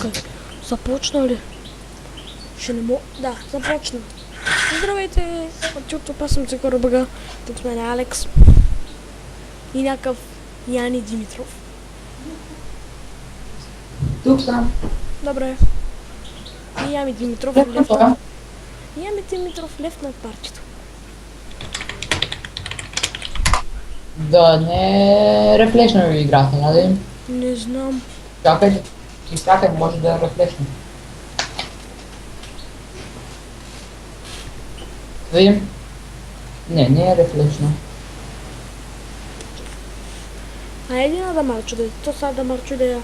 Чакай, започна ли? Ще не мога... Да, започна. Здравейте, от YouTube, аз съм Цикора Бъга. Тук с мен е Алекс. И някакъв Яни Димитров. Тук съм. Добре. И Ями Димитров Лев на това. Ями Димитров лев над парчето. Да не е рефлешна играта, нали? Не знам. Чакай, може да е рефлешна. Видим. Не е рефлешна. Айде на да марчу да. То сега да марчу да я.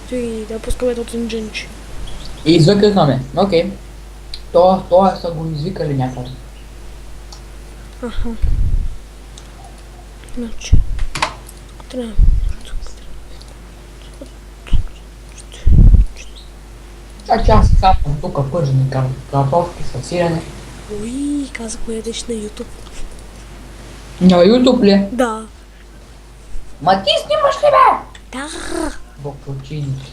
Той да пускаме този дженчи. И извикахме. Окей. Това са го извикали някъде. Аха. Значи. Трябва. Чак аз хапвам тук пържени картофки с сирене. Уи, каза кое ядеш на YouTube. На YouTube ли? Да. Ма ти снимаш ли бе? Да. Бокочини.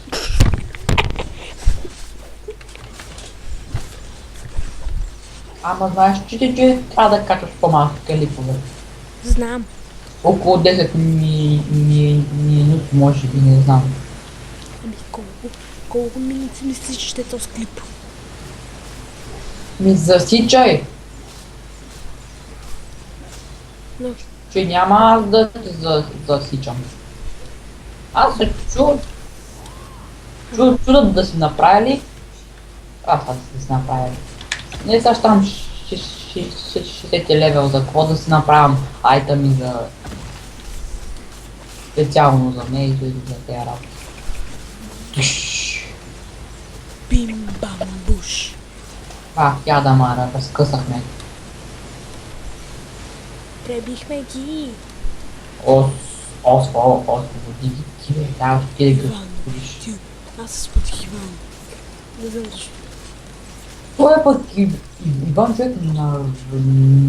Ама знаеш, че трябва да качваш по-малко клипове. Знам. Около 10 минути може би, не знам. Ами колко минути мислиш, че ще е този клип? Ми засичай, Но, че няма аз да те засичам. Аз се чудат да си направили. Аз да си направили. Не сега там 60 левел за какво да си направям айтъми за специално за мен и за тези работи. бим бам буш. Я да мара, разкъсахме. Пребихме ги. Освободи ги, бе, да, ще ги Иван, разподиш. ти. Аз се спотих Иван. Не знам защо. Той е пък Иван човек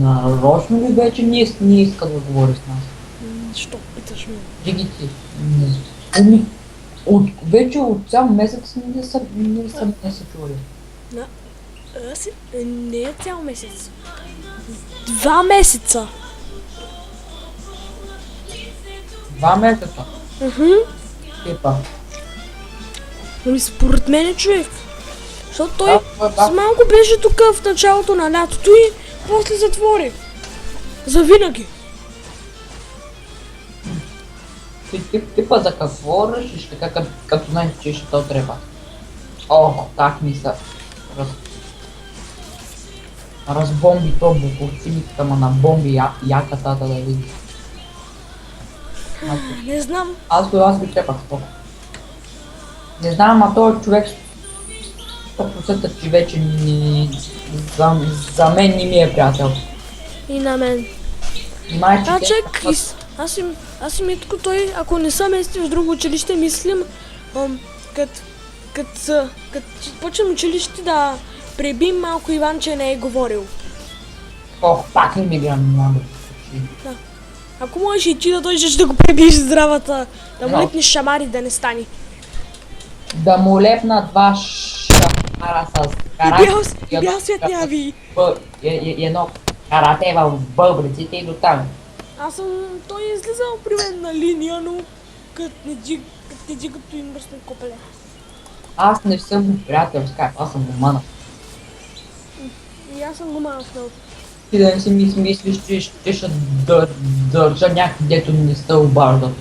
нарочно ли вече не иска да говори с нас? Защо питаш ме? Диги ти, не вече от цял месец не са чували. Аз не е цял месец. 2 месеца. 2 месеца. Типа. Ами според мен е човек. Защото той Да. с малко беше тук в началото на лятото и после затвори. Завинаги. Типа за какво решиш така, като знаеш, че ще то трябва? Как ми са разбомби то буковцинката, ма на бомби яката да види. Не знам. Аз би трепах това. Не знам, а този човек 100% че вече за мен не ми е приятел. И на мен. Чак, аз и Митко, той, ако не са мести в друго училище, мислим, като почнем училище да пребим малко Иван, че не е говорил. Пак не ми грам много. Да. Ако можеш и ти да дойдеш да го пребиеш здравата, да му лепнеш шамари да не стане. Да му лепна 2 шамара с карате. Бял свят няви. Едно карате в бъбриците и до там. Той е излизал при мен на линия, но като не джи като им мръсне копеле. Аз не съм приятел с Кайф, аз съм го манал. И аз съм го маснал. Ти да не си мислиш, че ще държа някъде, дето не сте обаждат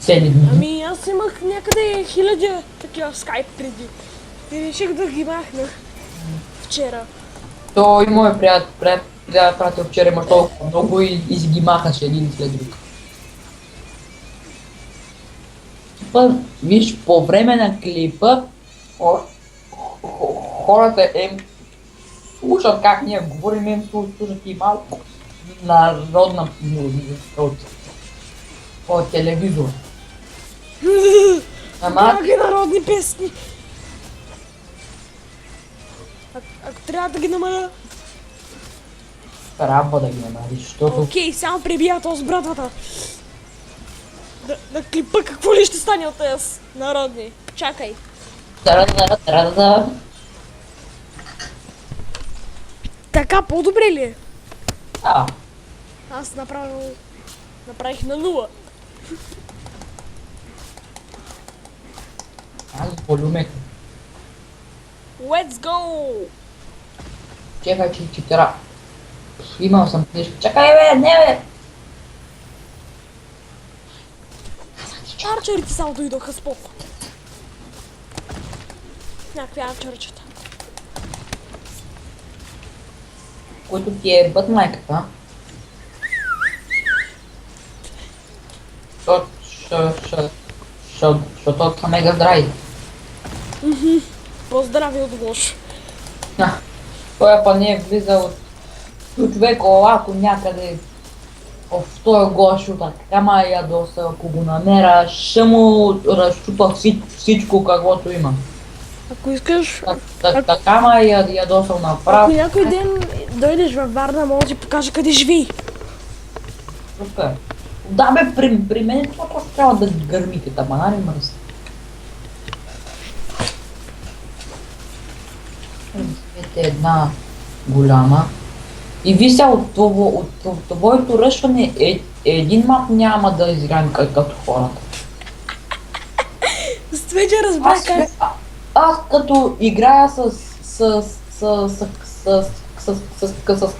цели дни. Ами аз имах някъде 1000 такива в скайп преди. И реших да ги махна. Вчера. Той и моят приятел вчера има толкова много и си ги махаше един след друг. Виж, по време на клипа хората слушат как ние говорим, слушат и малко народна музика от телевизор. Драги народни песни. Ако трябва да ги намаля... Трябва да ги намериш, защото... Окей, само пребия този с брадвата. Да клипа какво ли ще стане от тези народни. Чакай. Тара-тара-тара-тара. Така, по-добре ли е? Да. Аз направих на нула. Аз волюмето. Let's go! Чекай, че тера. Имал съм книжка. Чакай, бе, не, бе! Арчерите само дойдоха с поход. Някакви арчерчета. Който ти е бът майката. Защото са мега здрави. Поздрави от лошо. Той па не е влизал от човек, ако някъде в този Гошо, така ма ядоса, ако го намеря, ще му разчупа всичко, каквото има. Ако искаш, Така ма ядосал ако направо. някой ден дойдеш във Варна, може да ти покажа къде живей. Супер. Да бе, при мен това просто трябва да гърмите, табанари мръс. Ето една голяма. И вися от твоето ръшване един мап няма да изиграем като хората. Вече разбрах как. Аз като играя с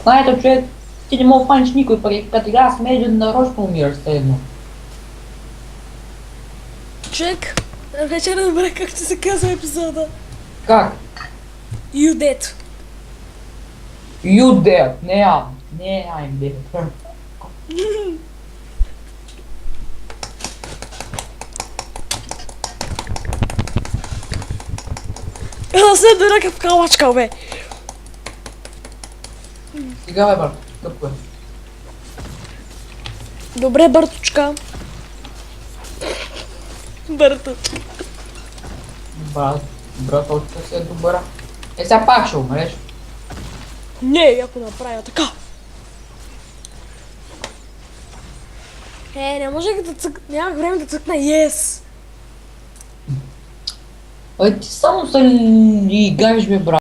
кнайта човек, ти не мога да фаниш никой, пък като играя с медиен нарочно умираш все едно. Човек, вече разбрах как ще се казва епизода. Как? You dead. You dead, не I'm dead. Аз се дъръка в калачка, бе. Сега бе, брат, къпко е. Добре, Бърточка. Бърто. Братовчета си е добра. Сега пак ще умреш. Не, ако направя така. Не можех да цъкна, нямах време да цъкна yes. Ти само се ли играеш, бе, брат.